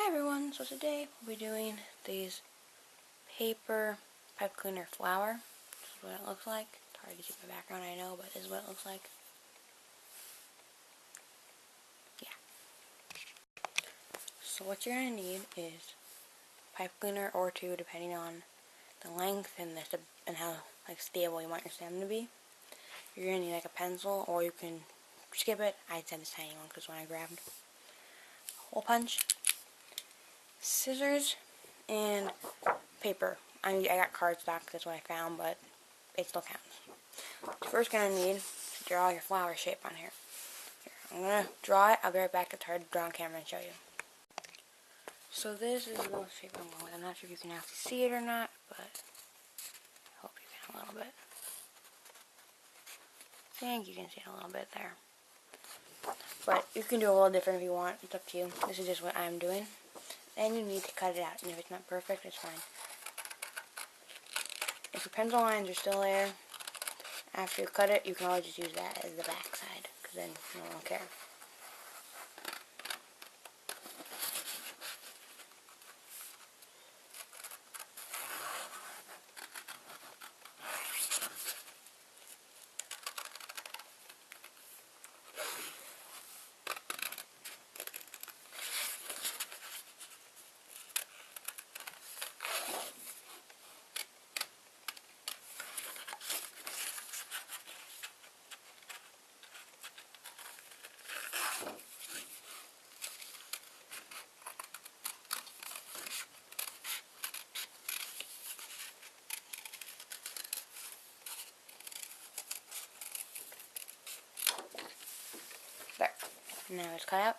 Hi everyone, so today we'll be doing these paper pipe cleaner flower. This is what it looks like. It's hard to see my background, I know, but this is what it looks like. Yeah. So what you're going to need is pipe cleaner or two, depending on the length and how stable you want your stem to be. You're going to need a pencil, or you can skip it. I said this tiny one because when I grabbed a hole punch, scissors, and paper. I got cardstock, that's what I found, but it still counts. You're first going to need to draw your flower shape on here. I'm going to draw it. I'll be right back. It's hard to draw on camera and show you. So this is the little shape I'm going with. I'm not sure if you can actually see it or not, but I hope you can a little bit. I think you can see it a little bit there. But you can do a little different if you want. It's up to you. This is just what I'm doing. And you need to cut it out. And if it's not perfect, it's fine. If your pencil lines are still there, after you cut it, you can always just use that as the back side, because then no one will care. There. Now it's cut out.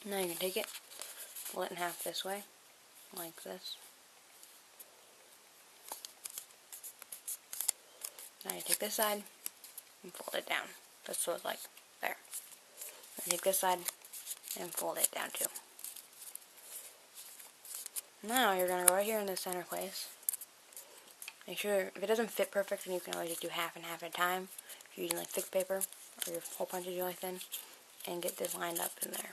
Now you can take it, fold it in half this way, like this. Now you take this side and fold it down. That's what it's like. There. Now take this side and fold it down too. Now you're going to go right here in the center place. Make sure, if it doesn't fit perfect, then you can always just do half and half at a time. If you're using like thick paper, or your hole punch is really thin, and get this lined up in there.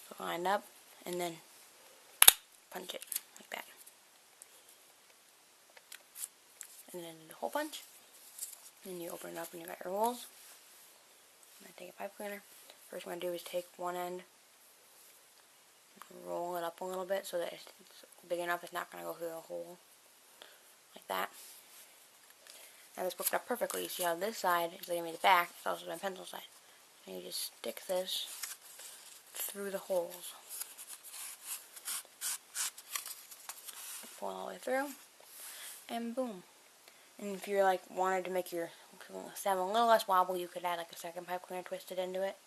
So lined up, and then punch it like that. And then the hole punch. Then you open it up and you got your holes. And I take a pipe cleaner. First what I'm going to do is take one end, roll it up a little bit so that it's big enough it's not going to go through the hole. Like that. Now this worked out perfectly. You see how this side is leading me to the back, it's also my pencil side. And you just stick this through the holes. Pull all the way through, and boom. And if you wanted to make your stem a little less wobbly, you could add a second pipe cleaner twisted into it.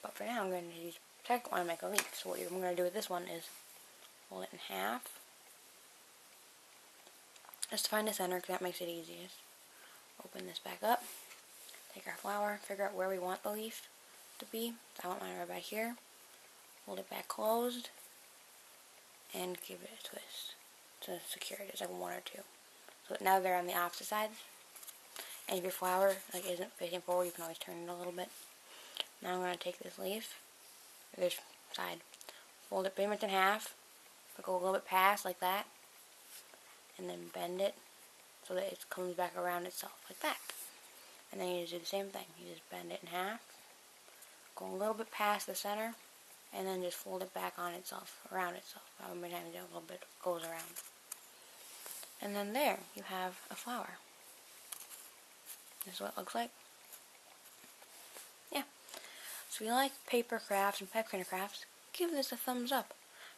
But for now, I'm going to use the second one to make a leaf. So what I'm going to do with this one is fold it in half, just to find the center, because that makes it easiest. Open this back up, take our flower, figure out where we want the leaf to be. I want mine right about here. Hold it back closed, and give it a twist to secure it. It's like one or two. So now they're on the opposite sides. And if your flower isn't facing forward, you can always turn it a little bit. Now I'm going to take this leaf, or this side, fold it pretty much in half, go a little bit past like that, and then bend it so that it comes back around itself like that. And then you just do the same thing. You just bend it in half, go a little bit past the center, and then just fold it back on itself, around itself. How many times a little bit goes around. And then there, you have a flower. This is what it looks like. Yeah. So if you like paper crafts and pipe cleaner crafts, give this a thumbs up.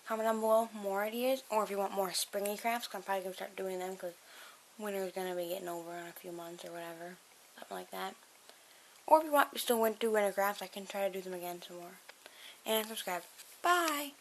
Comment down below more ideas, or if you want more springy crafts, because I'm probably going to start doing them, because winter is going to be getting over in a few months or whatever. Something like that. Or if you want to still do winter crafts, I can try to do them again some more. And subscribe. Bye!